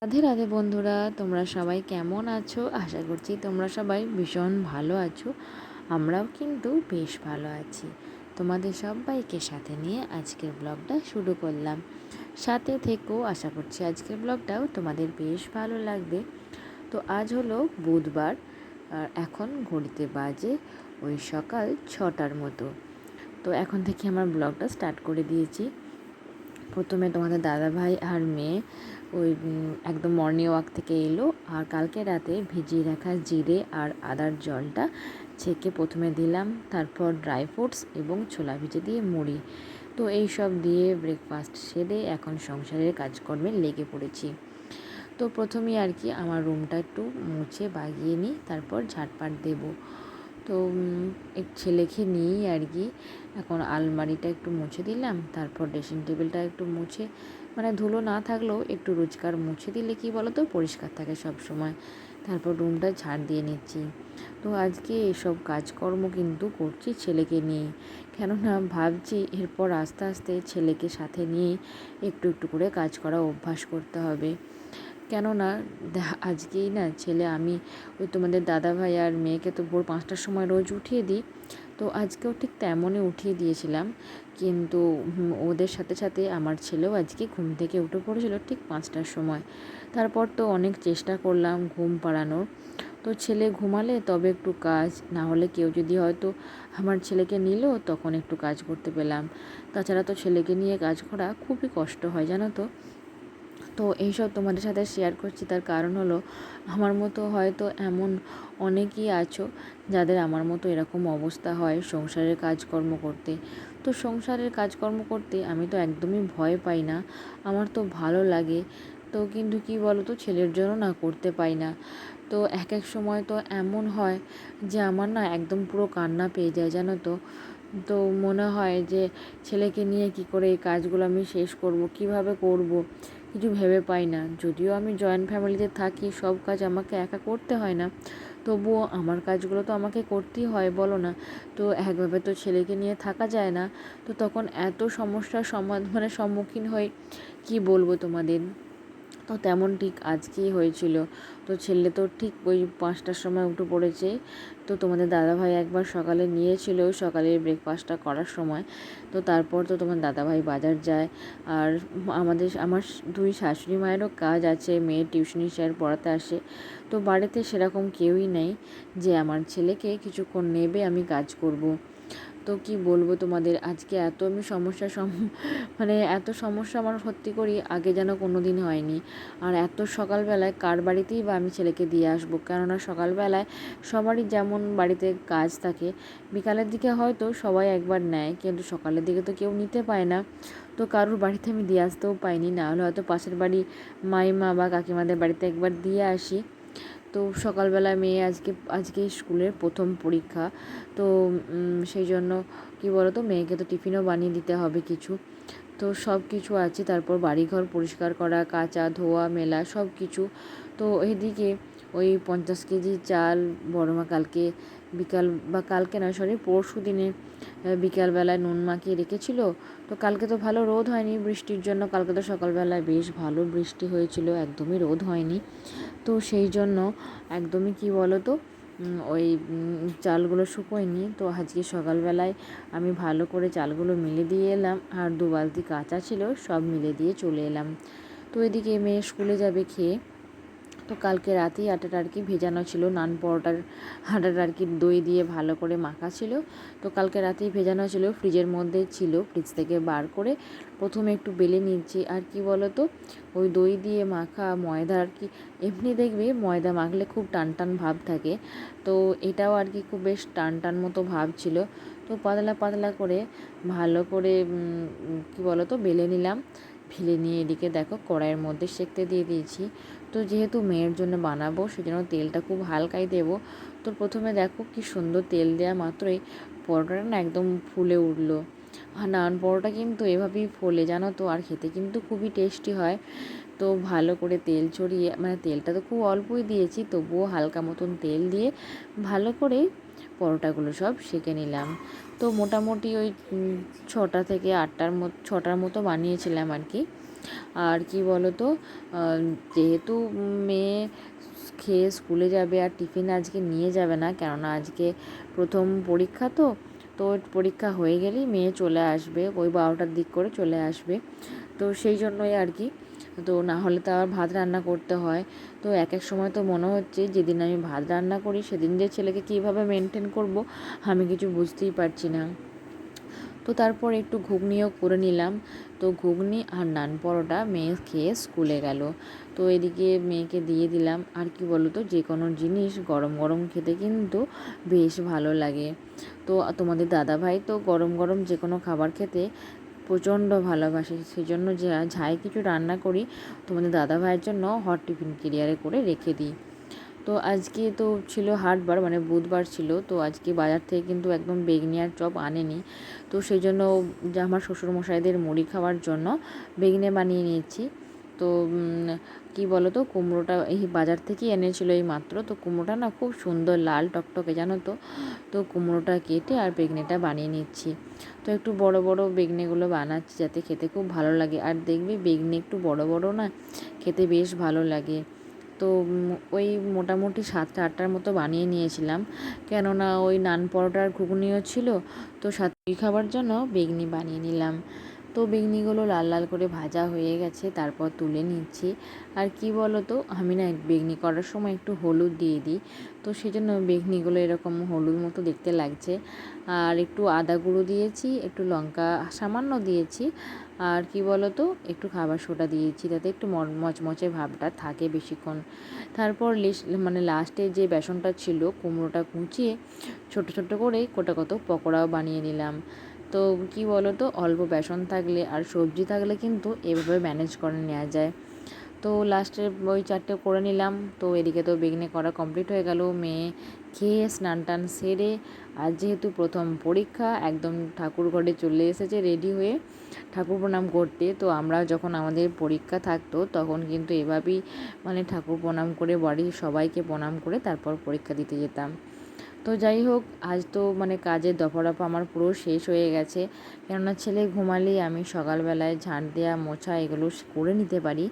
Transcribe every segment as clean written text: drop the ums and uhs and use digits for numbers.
রাধে রাধে বন্ধুরা, তোমরা সবাই কেমন আছো? আশা করছি তোমরা সবাই ভীষণ ভালো আছো। আমরাও কিন্তু বেশ ভালো আছি। তোমাদের সবাইকে সাথে নিয়ে আজকের ব্লগটা শুরু করলাম। সাথে থেকেও আশা করছি আজকের ব্লগটাও তোমাদের বেশ ভালো লাগবে। তো আজ হলো বুধবার, আর এখন ঘড়িতে বাজে ওই সকাল 6টার মতো। তো এখন থেকে আমার ব্লগটা স্টার্ট করে দিয়েছি। প্রথমে তোমাদের দাদাভাই আর মেয়ে ওই একদম মর্নিং ওয়াক থেকে এলো, আর কালকে রাতে ভিজিয়ে রাখা জিরে আর আদার জলটা ছেঁকে প্রথমে দিলাম, তারপর ড্রাই ফ্রুটস এবং ছোলা ভিজে দিয়ে মুড়ি। তো এই সব দিয়ে ব্রেকফাস্ট সেরে এখন সংসারের কাজকর্মে লেগে পড়েছি। তো প্রথমেই আর কি আমার রুমটা একটু মুছে বাগিয়ে নিই, তারপর ঝাঁটপাট দেবো। তো এক ছেলেকে নিয়েই আর কি এখন আলমারিটা একটু মুছে দিলাম, তারপর ড্রেসিং টেবিলটা একটু মুছে, মানে ধুলো না থাকলেও একটু রোজকার মুছে দিলে কি বলো তো পরিষ্কার থাকে সব সময়। তারপর রুমটা ঝাড় দিয়ে নিচ্ছি। তো আজকে এসব কাজকর্ম কিন্তু করছি ছেলেকে নিয়ে, কেননা ভাবছি এরপর আস্তে আস্তে ছেলেকে সাথে নিয়ে একটু একটু করে কাজ করা অভ্যাস করতে হবে। কেননা আজকেই না ছেলে, আমি ওই তোমাদের দাদাভাই আর মেয়েকে তো ভোর 5টার সময় রোজ উঠিয়ে দিই। তো আজকেও ঠিক তেমনই উঠিয়ে দিয়েছিলাম, কিন্তু ওদের সাথে সাথে আমার ছেলেও আজকে ঘুম থেকে উঠে পড়েছিল ঠিক 5টার সময়। তারপর তো অনেক চেষ্টা করলাম ঘুম পাড়ানোর। তো ছেলে ঘুমালে তবে একটু কাজ, না হলে কেউ যদি হয়তো আমার ছেলেকে নিল তখন একটু কাজ করতে পেলাম। তাছাড়া তো ছেলেকে নিয়ে কাজ করা খুবই কষ্ট হয়, জানো তো। তো এইসব তোমাদের সাথে শেয়ার করছি, তার কারণ হলো আমার মতো হয়তো এমন অনেকেই আছো যাদের আমার মতো এরকম অবস্থা হয় সংসারের কাজকর্ম করতে। তো সংসারের কাজকর্ম করতে আমি তো একদমই ভয় পাই না, আমার তো ভালো লাগে। তো কিন্তু কি বলো তো, ছেলের জন্য না করতে পাই না। তো এক এক সময় তো এমন হয় যে আমার না একদম পুরো কান্না পেয়ে যায়, জানো তো। তো মনে হয় যে ছেলেকে নিয়ে কি করে এই কাজগুলো আমি শেষ করব, কিভাবে করব, কিছু ভেবে পাই না। যদিও আমি জয়েন্ট ফ্যামিলিতে থাকি, সব কাজ আমাকে একা করতে হয় না, তবুও আমার কাজগুলো তো আমাকে করতেই হয়, বলো না। তো একভাবে তো ছেলেকে নিয়ে থাকা যায় না। তো তখন এত সমস্যার সম্মুখীন হই, কি বলবো তোমাদের। তো তেমন ঠিক আজকেই হয়েছিল। তো ছেলে তো ঠিক ওই 5টার সময় উঠে পড়েছে। তো তোমাদের দাদাভাই একবার সকালে নিয়েছিল, সকালের ব্রেকফাস্টটা করার সময়। তো তারপর তো তোমার দাদাভাই বাজার যায়, আর আমার দুই শাশুড়ি মায়েরও কাজ আছে, মেয়ের টিউশনি স্যার পড়াতে আসে। তো বাড়িতে সেরকম কেউই নেই যে আমার ছেলেকে কিছুক্ষণ নেবে আমি কাজ করব। তো কি বলবো তোমাদের, আজকে এত আমি এত সমস্যা আমার সত্যি করি আগে যেন কোনো দিন হয়নি। আর এত সকালবেলায় কার বাড়িতেই বা আমি ছেলেকে দিয়ে আসবো, কেননা সকালবেলায় সবারই যেমন বাড়িতে কাজ থাকে, বিকালের দিকে হয়তো সবাই একবার নেয়, কিন্তু সকালের দিকে তো কেউ নিতে পায় না। তো কারোর বাড়িতে আমি দিয়ে আসতেও পাইনি, না হলে হয়তো পাশের বাড়ি মাইমা বা কাকিমাদের বাড়িতে একবার দিয়ে আসি। তো সকালবেলা মেয়ে আজকে স্কুলের প্রথম পরীক্ষা। তো সেই জন্য কী বলো তো, মেয়েকে তো টিফিনও বানিয়ে দিতে হবে কিছু। তো সব কিছু আছে, তারপর বাড়িঘর পরিষ্কার করা, কাচা ধোয়া মেলা সব কিছু। তো এদিকে ওই 50 কেজি চাল বড়মা কালকে বিকাল, বা কালকে নয় সরি পরশু দিনে বিকালবেলায় নুন মাখিয়ে রেখেছিল। তো কালকে তো ভালো রোদ হয়নি বৃষ্টির জন্য, কালকে তো সকালবেলায় বেশ ভালো বৃষ্টি হয়েছিল, একদমই রোদ হয়নি। তো সেই জন্য একদমই কি বলো তো, ওই চালগুলো শুকোয়নি। তো আজকে সকালবেলায় আমি ভালো করে চালগুলো মিলে দিয়ে এলাম, আর 2 বালতি কাঁচা ছিল সব মিলে দিয়ে চলে এলাম। তো এদিকে মেয়ে স্কুলে যাবে খেয়ে। তো কালকে রাতেই আটাটা আর কি ভেজানো ছিল, নান পরোটার আটাটা আর কি দই দিয়ে ভালো করে মাখা ছিল। তো কালকে রাতেই ভেজানো ছিল, ফ্রিজের মধ্যে ছিল, ফ্রিজ থেকে বার করে প্রথমে একটু বেলে নিচ্ছি। আর কি বলো তো, ওই দই দিয়ে মাখা ময়দা আর কি, এমনি দেখবে ময়দা মাখলে খুব টান টান ভাব থাকে, তো এটাও আর কি খুব বেশ টান টান মতো ভাব ছিল। তো পাতলা পাতলা করে ভালো করে কি বলো তো বেলে নিলাম। ফেলে নিয়ে এদিকে দেখো কড়াইয়ের মধ্যে সেঁকতে দিয়ে দিয়েছি। তো যেহেতু মেয়ের জন্য বানাবো সেজন্য তেলটা খুব হালকাই দেবো। তো প্রথমে দেখো কি সুন্দর তেল দেওয়া মাত্রই পরোটাটা না একদম ফুলে উঠলো। আর নান পরোটা কিন্তু এভাবেই ফোলে, জানো তো, আর খেতে কিন্তু খুবই টেস্টি হয়। তো ভালো করে তেল ছড়িয়ে, তেলটা তো খুব অল্পই দিয়েছি, তবুও হালকা মতন তেল দিয়ে ভালো করে পরোটাগুলো সব সেঁকে নিলাম। তো মোটামুটি ওই 6টা থেকে 8টার মতো বানিয়েছিলাম আর কি। আর কি বলো তো, যেহেতু মেয়ে খেয়ে স্কুলে যাবে আর টিফিন আজকে নিয়ে যাবে না, কেননা আজকে প্রথম পরীক্ষা তো তো পরীক্ষা হয়ে গেলেই মেয়ে চলে আসবে, ওই 12টার দিক করে চলে আসবে। তো সেই জন্যই আর কি, তো না হলে তো আবার ভাত রান্না করতে হয়। তো এক এক সময় তো মনে হচ্ছে যেদিন আমি ভাত রান্না করি সেদিন যে ছেলেকে কীভাবে মেনটেন করব আমি কিছু বুঝতেই পারছি না। তো তারপর একটু ঘুগনিও করে নিলাম। তো ঘুগনি আর নান পরোটা মেয়ে খেয়ে স্কুলে গেল। তো এদিকে মেয়েকে দিয়ে দিলাম। আর কি বলো তো, যে কোনো জিনিস গরম গরম খেতে কিন্তু বেশ ভালো লাগে। তো তোমাদের দাদাভাই তো গরম গরম যে কোনো খাবার খেতে প্রচণ্ড ভালোবাসে, সেই জন্য যে যাই কিছু রান্না করি তোমাদের দাদাভাইয়ের জন্য হট টিফিন ক্যারিয়ারে করে রেখে দিই। তো আজকে তো ছিল হাটবার, মানে বুধবার ছিল, তো আজকে বাজার থেকে কিন্তু একদম বেগনি আর চপ আনেনি। তো সেই জন্য যে আমার শ্বশুরমশাইদের মুড়ি খাওয়ার জন্য বেগনে বানিয়ে নিয়েছি। তো কি বলো তো, কুমড়োটা এই বাজার থেকেই এনেছিল এই মাত্র। তো কুমড়োটা না খুব সুন্দর লাল টকটকে, জানো তো। তো কুমড়োটা কেটে আর বেগনেটা বানিয়ে নিচ্ছি। তো একটু বড় বড় বেগনেগুলো বানাচ্ছি যাতে খেতে খুব ভালো লাগে। আর দেখবে বেগনে একটু বড় বড় না খেতে বেশ ভালো লাগে। তো ওই মোটামুটি 7টা-8টার মতো বানিয়ে নিয়েছিলাম, কেননা ওই নান পরোটার ঘুগনিও ছিল। তো সাথে খাবার জন্য বেগনি বানিয়ে নিলাম। তো বেগনিগুলো লাল লাল করে ভাজা হয়ে গেছে, তারপর তুলে নিচ্ছি। আর কি বলো তো, আমি না বেগনি করার সময় একটু হলুদ দিয়ে দিই, তো সেই জন্য বেগনিগুলো এরকম হলুদ মতো দেখতে লাগছে। আর একটু আদা গুঁড়ো দিয়েছি, একটু লঙ্কা সামান্য দিয়েছি, আর কি বলো তো একটু খাবার সোডা দিয়েছি, যাতে একটু মচমচে ভাবটা থাকে বেশিক্ষণ। তারপর লাস্টে যে বেসনটা ছিল কুমড়োটা কুচিয়ে ছোট ছোট করে কত পকোড়াও বানিয়ে নিলাম। তো কি বলো তো, অল্প বেসন থাকলে আর সবজি থাকলে কিন্তু এভাবে ম্যানেজ করে নেওয়া যায়। তো লাস্টে ওই 4টে করে নিলাম। তো এদিকে তো বেগনি করা কমপ্লিট হয়ে গেল। মেয়ে খেয়ে স্নান টান সেরে, আর যেহেতু প্রথম পরীক্ষা, একদম ঠাকুর ঘরে চলে এসেছে রেডি হয়ে ঠাকুর প্রণাম করতে। তো আমরা যখন আমাদের পরীক্ষা থাকতো তখন কিন্তু এভাবেই ঠাকুর প্রণাম করে বাড়ির সবাইকে প্রণাম করে তারপর পরীক্ষা দিতে যেতাম। তো যাই হোক, আজ তো কাজের দফারফা আমার পুরো শেষ হয়ে গেছে, কেননা ছেলে ঘুমালেই আমি সকালবেলায় ঝাঁট দেওয়া মোছা এগুলো করে নিতে পারি।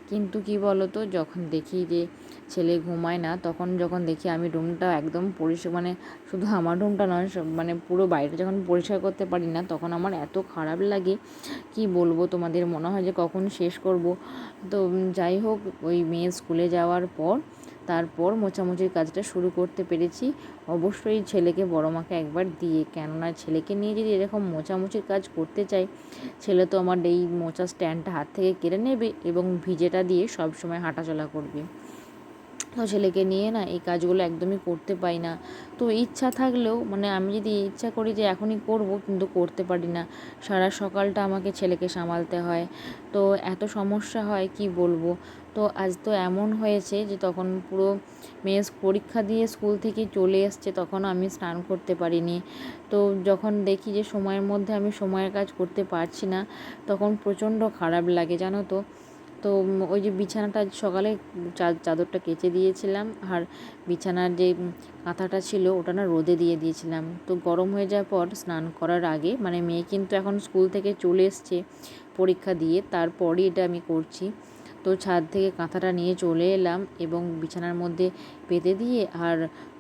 কিন্তু কি বলো তো, যখন দেখি যে ছেলে ঘুমায় না, তখন যখন দেখি আমি রুমটা একদম পরিষ্কার, শুধু আমার রুমটা নয়, সব পুরো বাড়িটা যখন পরিষ্কার করতে পারি না, তখন আমার এত খারাপ লাগে কি বলবো তোমাদের, মনে হয় যে কখন শেষ করব। তো যাই হোক, ওই মেয়ে স্কুলে যাওয়ার পর তারপর মোছামুছির কাজটা শুরু করতে পেরেছি। অবশ্যই ছেলেকে বড় মাকে একবার দিয়ে, কেননা ছেলেকে নিয়ে যদি এরকম মোছামুছির কাজ করতে চাই, ছেলে তো আমার এই মোছা স্ট্যান্ডটা হাত থেকে কেড়ে নেবে এবং ভিজেটা দিয়ে সব সময় হাঁটাচলা করবে। তো ছেলেকে নিয়ে না এই কাজগুলো একদমই করতে পারি না। তো ইচ্ছা থাকলেও আমি যদি ইচ্ছা করি যে এখনই করব, কিন্তু করতে পারি না। সারা সকালটা আমাকে ছেলেকে সামালতে হয়, তো এত সমস্যা হয় কি বলবো। তো আজ তো এমন হয়েছে যে তখন পুরো মেয়ে পরীক্ষা দিয়ে স্কুল থেকে চলে এসছে, তখনও আমি স্নান করতে পারিনি। তো যখন দেখি যে সময়ের মধ্যে আমি সময়ের কাজ করতে পারছি না, তখন প্রচণ্ড খারাপ লাগে, জানো তো। তো ওই যে বিছানাটা সকালে চাদরটা কেচে দিয়েছিলাম, আর বিছানার যে কাঁথাটা ছিল ওটা না রোদে দিয়ে দিয়েছিলাম। তো গরম হয়ে যাওয়ার পর স্নান করার আগে, মেয়ে কিন্তু এখন স্কুল থেকে চলে এসছে পরীক্ষা দিয়ে, তারপরই এটা আমি করছি। তো ছাদ থেকে কাঁথাটা নিয়ে চলে এলাম এবং বিছানার মধ্যে পেতে দিয়ে আর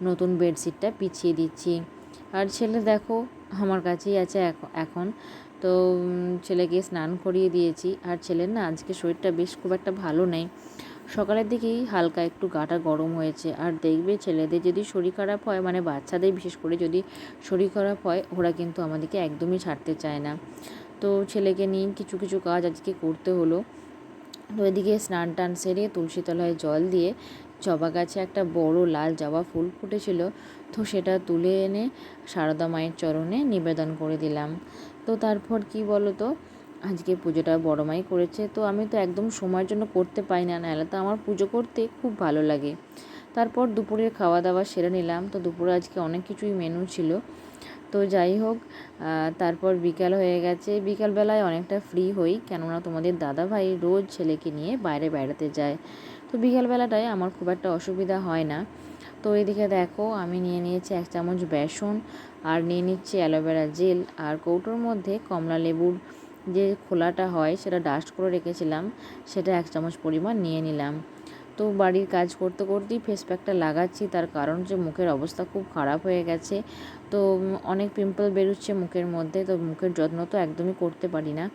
নতুন বেডশিটটা বিছিয়ে দিচ্ছি। আর ছেলে দেখো আমার কাছেই আছে এখন। তো ছেলেকে স্নান করিয়ে দিয়েছি। আর ছেলের না আজকে শরীরটা বেশ খুব একটা ভালো নেই, সকালের দিকেই হালকা একটু গাটা গরম হয়েছে। আর দেখবে ছেলেদের যদি শরীর খারাপ হয়, বাচ্চাদের বিশেষ করে যদি শরীর খারাপ হয়, ওরা কিন্তু আমাদেরকে একদমই ছাড়তে চায় না। তো ছেলেকে নিয়ে কিছু কিছু কাজ আজকে করতে হলো। তো এদিকে স্নান টান সেরে তুলসী তলায় জল দিয়ে, জবা গাছে একটা বড় লাল জবা ফুল ফুটেছিল, তো সেটা তুলে এনে সারদা মায়ের চরণে নিবেদন করে দিলাম। তো তারপর কি বলো তো, আজকে পুজোটা বড় মাই করেছে, তো আমি তো একদম সময়ের জন্য করতে পাই না, নাহলে তো আমার পুজো করতে খুব ভালো লাগে। তারপর দুপুরের খাওয়া দাওয়া সেরে নিলাম। তো দুপুরে আজকে অনেক কিছুই মেনু ছিল। তো যাই হোক, তারপর বিকাল হয়ে গেছে, বিকালবেলায় অনেকটা ফ্রি হই, কেননা তোমাদের দাদাভাই রোজ ছেলেকে নিয়ে বাইরে বেড়াতে যায়। তো বিকালবেলাটায় আমার খুব একটা অসুবিধা হয় না। তো এদিকে দেখো আমি নিয়ে নিয়েছি 1 চামচ বেসন, আর নিয়ে নিচ্ছি অ্যালোভেরা জেল, আর কৌটোর মধ্যে কমলা লেবুর যে খোলাটা হয় সেটা ডাস্ট করে রেখেছিলাম, সেটা 1 চামচ পরিমাণ নিয়ে নিলাম। তো বাড়ির কাজ করতে করতেই ফেস প্যাকটা লাগাচ্ছি, তার কারণ যে মুখের অবস্থা খুব খারাপ হয়ে গেছে। তো অনেক পিম্পল বেরোচ্ছে মুখের মধ্যে, তো মুখের যত্ন তো একদমই করতে পারি না,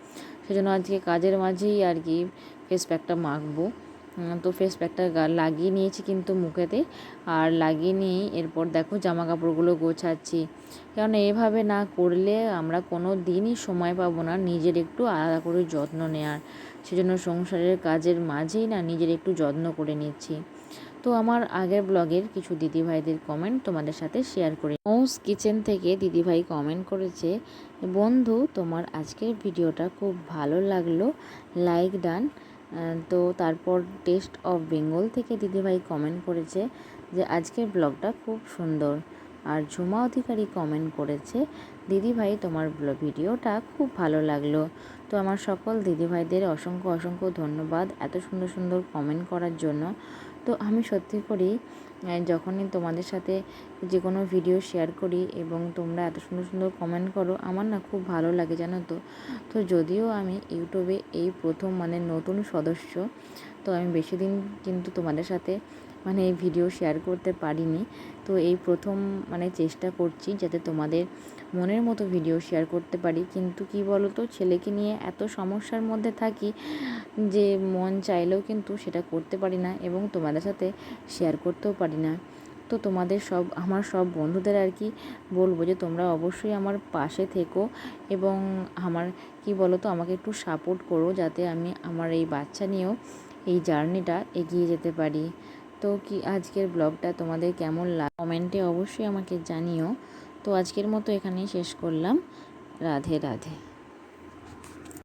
সেজন্য আজকে কাজের মাঝেই আর কি ফেস প্যাকটা মাখবো। তো ফেস প্যাকটা লাগিয়ে নিয়েছি কিন্তু মুখেতে, আর লাগিয়ে নিয়েই এরপর দেখো জামা কাপড়গুলো গোছাচ্ছি, কারণ এভাবে না করলে আমরা কোনো দিনই সময় পাবো না নিজের একটু আলাদা করে যত্ন নেওয়ার। সেজন্য সংসারের কাজের মাঝেই না নিজের একটু যত্ন করে নিচ্ছি। তো আমার আগের ব্লগের কিছু দিদিভাইদের কমেন্ট তোমাদের সাথে শেয়ার করি। মৌস কিচেন থেকে দিদিভাই কমেন্ট করেছে, বন্ধু তোমার আজকের ভিডিওটা খুব ভালো লাগলো, লাইক ডান। তো তারপর টেস্ট অফ বেঙ্গল থেকে দিদিভাই কমেন্ট করেছে যে আজকের ব্লগটা খুব সুন্দর। আর ঝুমা অধিকারী কমেন্ট করেছে, দিদিভাই তোমার ভিডিওটা খুব ভালো লাগলো। তো আমার সকল দিদিভাইদের অসংখ্য অসংখ্য ধন্যবাদ এত সুন্দর সুন্দর কমেন্ট করার জন্য। তো আমি সত্যি করেই যখনই তোমাদের সাথে যে কোনো ভিডিও শেয়ার করি এবং তোমরা এত সুন্দর সুন্দর কমেন্ট করো, আমার না খুব ভালো লাগে জানো তো। তো যদিও আমি ইউটিউবে এই প্রথম মানে নতুন সদস্য, তো আমি বেশি দিন কিন্তু তোমাদের সাথে মানে এই ভিডিও শেয়ার করতে পারিনি। তো এই প্রথম মানে চেষ্টা করছি যাতে তোমাদের মনের মতো ভিডিও শেয়ার করতে পারি। কিন্তু কি বলো তো, ছেলেকে নিয়ে এত সমস্যার মধ্যে থাকি যে মন চাইলেও কিন্তু সেটা করতে পারি না এবং তোমাদের সাথে শেয়ার করতেও পারি না। তো তোমাদের আমার সব বন্ধুদের আর কি বলবো যে তোমরা অবশ্যই আমার পাশে থেকো এবং আমার কি বলো তো আমাকে একটু সাপোর্ট করো, যাতে আমি আমার এই বাচ্চা নিয়েও এই জার্নিটা এগিয়ে যেতে পারি। তো কি আজকের ব্লগটা তোমাদের কেমন কমেন্টে অবশ্যই আমাকে জানিও। তো আজকের মতো এখানেই শেষ করলাম। রাধে রাধে।